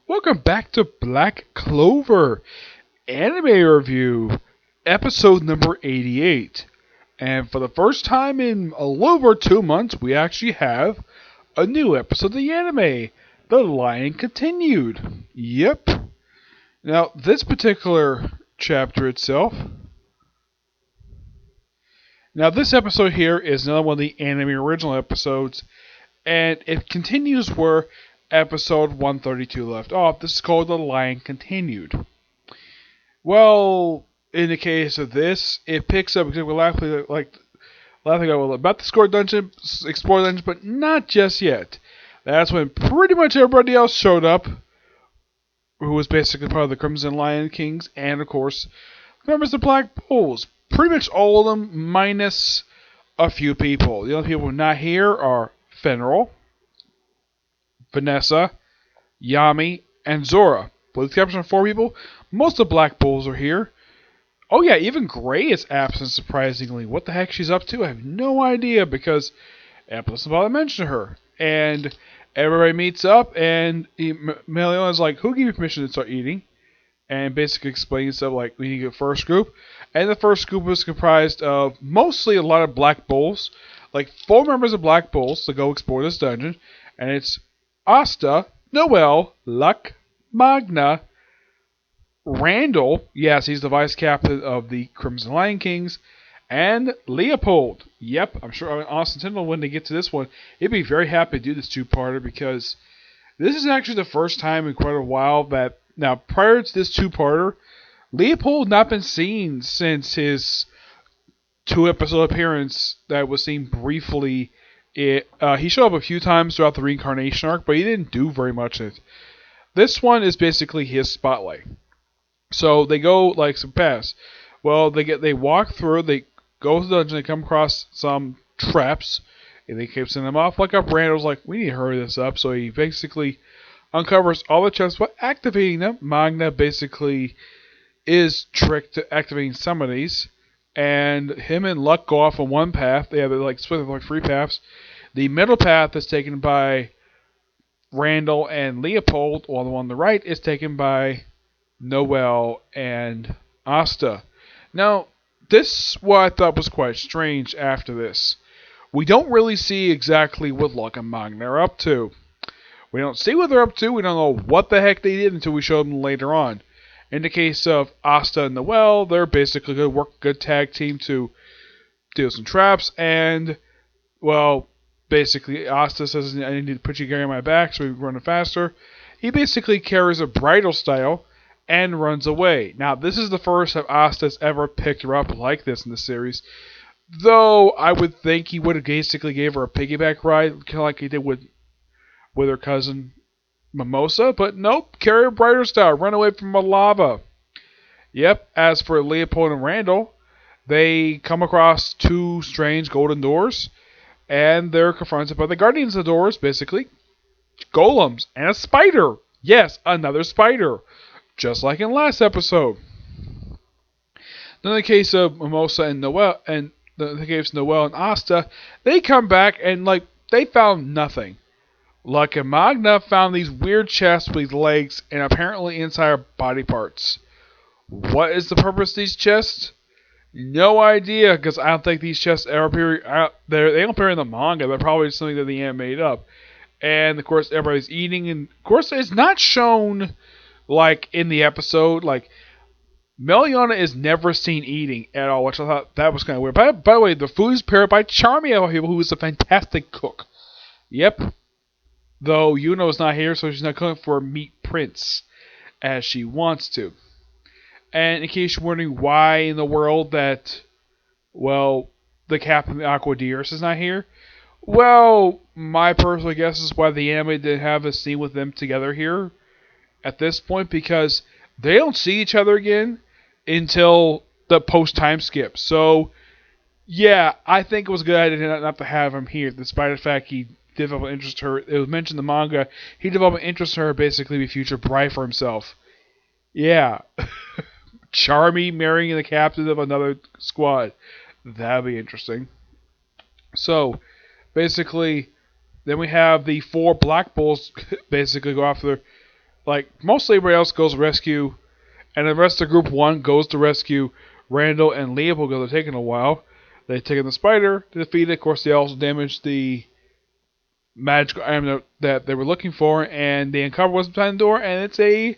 Welcome back to Black Clover Anime Review, episode number 88. And for the first time in a little over 2 months, we actually have a new episode of the anime, The Lion Continued. Yep. Now, this particular chapter itself... Now, this episode here is another one of the anime original episodes, and it continues where episode 132 left off. This is called The Lion Continued. Well, in the case of this, it picks up because we're laughing about the explore dungeon, but not just yet. That's when pretty much everybody else showed up, who was basically part of the Crimson Lion Kings, and of course, members of the Black Bulls. Pretty much all of them, minus a few people. The only people not here are Fenrir, Vanessa, Yami, and Zora. With the exception of 4 people, most of the Black Bulls are here. Oh yeah, even Gray is absent, surprisingly. What the heck she's up to, I have no idea, because Apple doesn't bother to mention her. And everybody meets up, and Meliona's like, who gave you permission to start eating? And basically explains stuff like, we need to get first group. And the first group was comprised of mostly a lot of Black Bulls. Like 4 members of Black Bulls to go explore this dungeon. And it's Asta, Noel, Luck, Magna, Randall, yes, he's the vice captain of the Crimson Lion Kings, and Leopold. Yep, I'm sure Austin Tindall, when they get to this one, he'd be very happy to do this 2-parter because this is actually the first time in quite a while that, now prior to this 2-parter, Leopold had not been seen since his 2-episode appearance that was seen briefly. He showed up a few times throughout the reincarnation arc, but he didn't do very much in it. This one is basically his spotlight. So they go like some paths. Well, they walk through, they go to the dungeon, they come across some traps, and they keep sending them off. Like up, Randall's like, we need to hurry this up. So he basically uncovers all the traps by activating them. Magna basically is tricked to activating some of these. And him and Luck go off on one path. They have like split into like 3 paths. The middle path is taken by Randall and Leopold, while the one on the right is taken by Noel and Asta. Now, this what I thought was quite strange after this. We don't really see exactly what Luck and Magna are up to. We don't see what they're up to. We don't know what the heck they did until we show them later on. In the case of Asta and Noel, they're basically going to work a good tag team to deal some traps. And, well, basically Asta says, I need to put you on my back so we can run faster. He basically carries a bridal style and runs away. Now, this is the first time Asta's ever picked her up like this in the series. Though, I would think he would have basically gave her a piggyback ride, kind of like he did with her cousin Mimosa, but nope, carry a brighter style, run away from a lava. Yep, as for Leopold and Randall, they come across 2 strange golden doors, and they're confronted by the guardians of the doors, basically, golems, and a spider. Yes, another spider, just like in last episode. Then in the case of Mimosa and Noel, and the case of Noel and Asta, they come back and like they found nothing. Luck and Magna found these weird chests with legs and apparently entire body parts. What is the purpose of these chests? No idea, because I don't think these chests ever appear. They don't appear in the manga. They're probably something that the anime made up. And of course, everybody's eating, and of course, it's not shown like in the episode. Like Meliana is never seen eating at all, which I thought that was kind of weird. By the way, the food is prepared by Charmy, who is a fantastic cook. Yep. Though Yuno's not here, so she's not cooking for Meat Prince as she wants to. And in case you're wondering why in the world that, well, the Captain Aqua Dearest is not here, well, my personal guess is why the anime didn't have a scene with them together here at this point, because they don't see each other again until the post-time skip. So, yeah, I think it was a good idea not to have him here, despite the fact he developed an interest in her. It was mentioned in the manga, he developed an interest in her, basically be future bride for himself. Yeah. Charmy marrying the captain of another squad. That'd be interesting. So, basically, then we have the 4 Black Bulls basically go after like mostly everybody else goes to rescue, and the rest of Group 1 goes to rescue Randall and Leopold because they're taking a while. They've taken the spider to defeat it. Of course, they also damaged the magical item that they were looking for, and they uncover what's behind the door, and it's a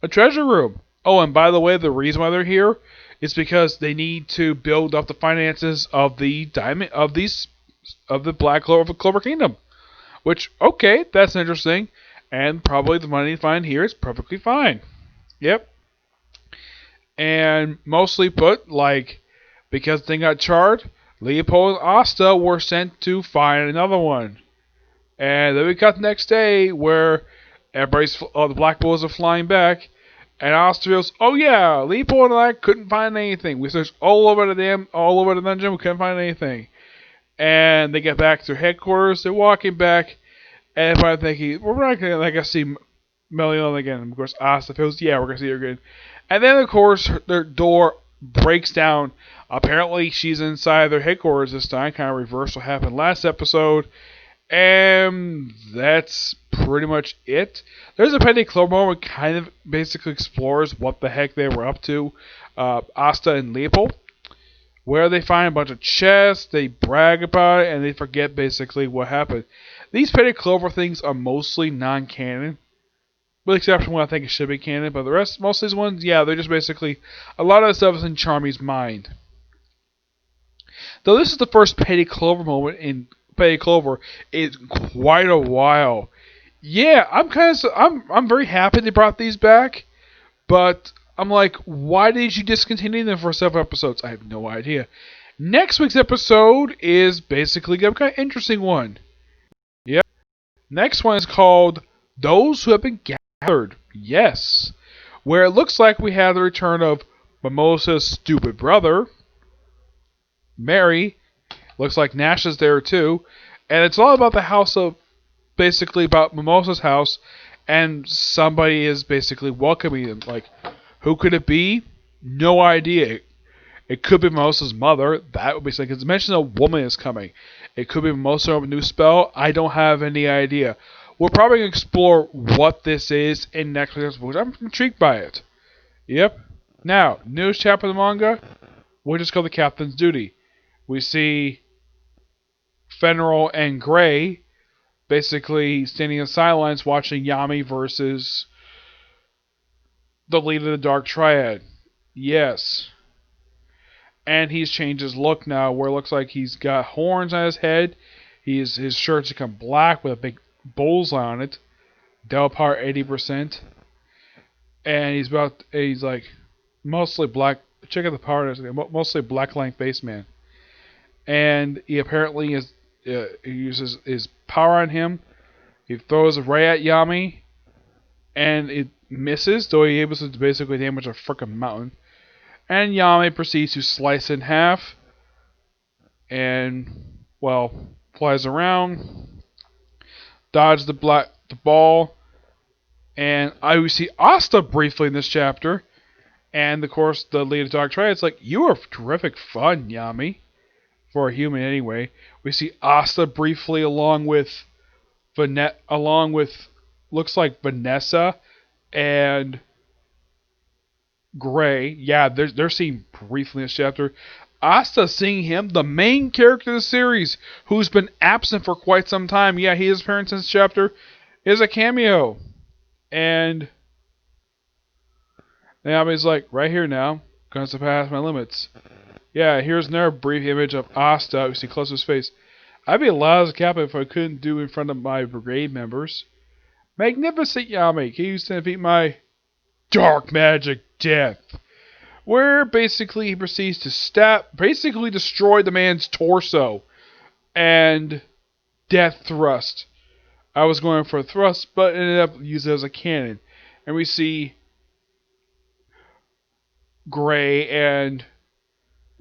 treasure room. Oh, and by the way, the reason why they're here is because they need to build up the finances of the Black Clover Kingdom. Which, okay, that's interesting, and probably the money to find here is perfectly fine. Yep. And mostly put, like, because they got charred, Leopold and Asta were sent to find another one. And then we cut the next day where the Black Bulls are flying back, and Asta goes, "Oh yeah, Leopold and I couldn't find anything. We searched all over the dungeon, we couldn't find anything." And they get back to their headquarters. They're walking back, and I'm thinking, "We're not gonna see Melion again." And of course, Asta feels, "Yeah, we're gonna see her again." And then, of course, their door breaks down. Apparently, she's inside their headquarters this time. Kind of reverse what happened last episode. And that's pretty much it. There's a Petty Clover moment that kind of basically explores what the heck they were up to, Asta and Leopold, where they find a bunch of chests, they brag about it, and they forget basically what happened. These Petty Clover things are mostly non-canon, with the exception of what I think it should be canon, but the rest, most of these ones, yeah, they're just basically, a lot of the stuff is in Charmy's mind. Though this is the first Petty Clover moment in Petty Clover in quite a while. Yeah, I'm very happy they brought these back, but I'm like, why did you discontinue them for 7 episodes? I have no idea. Next week's episode is basically a kind of interesting one. Yep. Next one is called Those Who Have Been Gathered. Yes. Where it looks like we have the return of Mimosa's stupid brother, Mary. Looks like Nash is there too. And it's all about the house of, basically about Mimosa's house, and somebody is basically welcoming them. Like, who could it be? No idea. It could be Mimosa's mother. That would be something. Because it mentions a woman is coming. It could be Mimosa with a new spell. I don't have any idea. We're probably going to explore what this is in next week's episode. I'm intrigued by it. Yep. Now, newest chapter of the manga, which is called The Captain's Duty. We see Fenrir and Gray basically standing in silence watching Yami versus the leader of the Dark Triad. Yes. And he's changed his look now, where it looks like he's got horns on his head. His shirt's become black with a big bullseye on it. Del power 80%. And he's like mostly black. Check out the power. Mostly black line face man. And he apparently he uses his power on him. He throws a ray at Yami, and it misses, though he able to basically damage a frickin' mountain. And Yami proceeds to slice in half, and, well, flies around, dodges the ball, and we see Asta briefly in this chapter, and of course the leader of Dark Triad is like, "You are terrific fun, Yami." For a human anyway. We see Asta briefly along with looks like Vanessa and Gray. Yeah, they're seen briefly in this chapter. Asta seeing him, the main character of the series, who's been absent for quite some time. Yeah, his appearance in this chapter is a cameo. And Naomi's like, "Right here now, gonna surpass my limits." Yeah, here's another brief image of Asta. We see close to his face. "I'd be loud as a captain if I couldn't do in front of my brigade members. Magnificent Yami, can you defeat my dark magic death?" Where basically he proceeds to basically destroy the man's torso. And death thrust. I was going for a thrust, but ended up using it as a cannon. And we see Gray and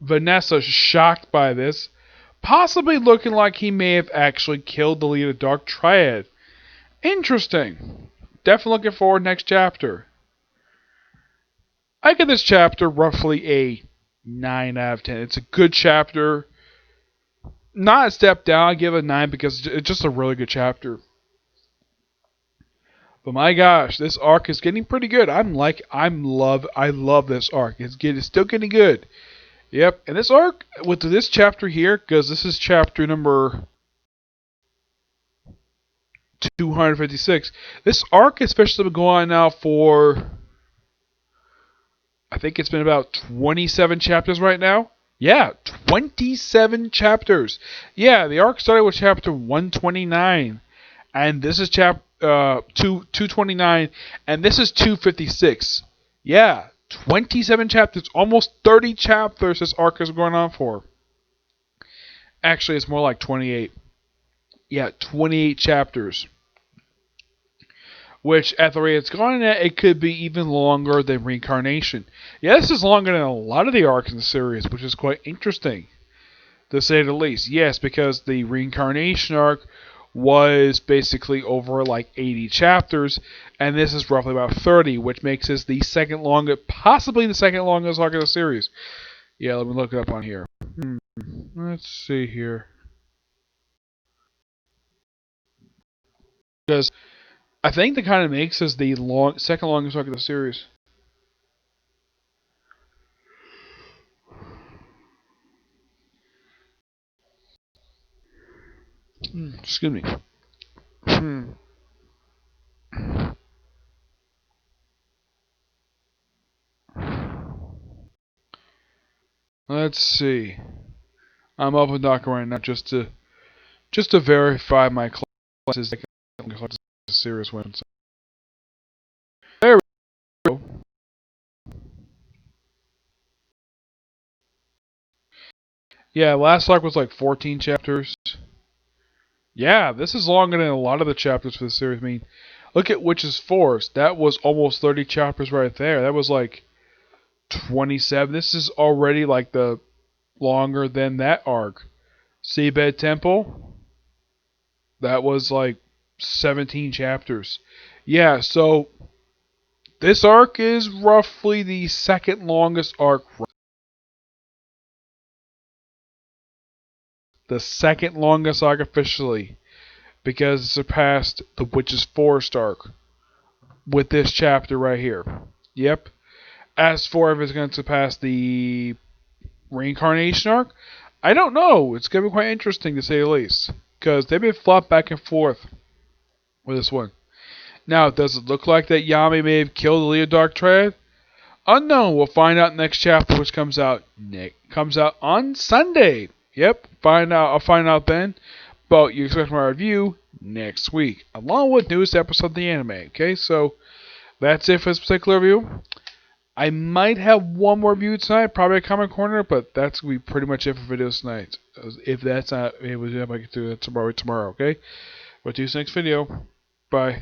Vanessa shocked by this, possibly looking like he may have actually killed the leader of Dark Triad. Interesting. Definitely looking forward to next chapter. I give this chapter roughly a 9 out of 10. It's a good chapter. Not a step down. I give it a 9 because it's just a really good chapter. But my gosh, this arc is getting pretty good. I love this arc. It's still getting good. Yep, and this arc with this chapter here, because this is chapter number 256. This arc especially been going on now for, I think it's been about 27 chapters right now. Yeah, 27 chapters. Yeah, the arc started with chapter 129, and this is 229, and this is 256. Yeah, 27 chapters, almost 30 chapters this arc is going on for. Actually, it's more like 28. Yeah, 28 chapters. Which, at the rate it's going at, it could be even longer than Reincarnation. Yeah, this is longer than a lot of the arcs in the series, which is quite interesting, to say the least. Yes, because the Reincarnation arc was basically over like 80 chapters, and this is roughly about 30, which makes this the second longest, possibly the second longest arc of the series. Yeah, let me look it up on here. Let's see here. Because I think that kind of makes this the second longest arc of the series. Excuse me. Let's see. I'm up and docking right now just to verify my classes. Serious wins. There we go. Yeah, last arc was like 14 chapters. Yeah, this is longer than a lot of the chapters for the series. I mean, look at Witch's Force. That was almost 30 chapters right there. That was like 27. This is already like the longer than that arc. Seabed Temple. That was like 17 chapters. Yeah, so this arc is roughly the second longest arc. The second longest arc officially, because it surpassed the Witch's Forest arc with this chapter right here. Yep. As for if it's going to surpass the Reincarnation arc, I don't know. It's going to be quite interesting to say the least, because they've been flopped back and forth with this one. Now, does it look like that Yami may have killed the Leo Dark Triad? Unknown. We'll find out next chapter, which comes out on Sunday. Yep, I'll find out then. But you expect my review next week, along with newest episode of the anime. Okay, so that's it for this particular review. I might have one more review tonight, probably a Comic Corner, but that's going to be pretty much it for videos tonight. If that's not able to, I can do it tomorrow, okay? But see you next video. Bye.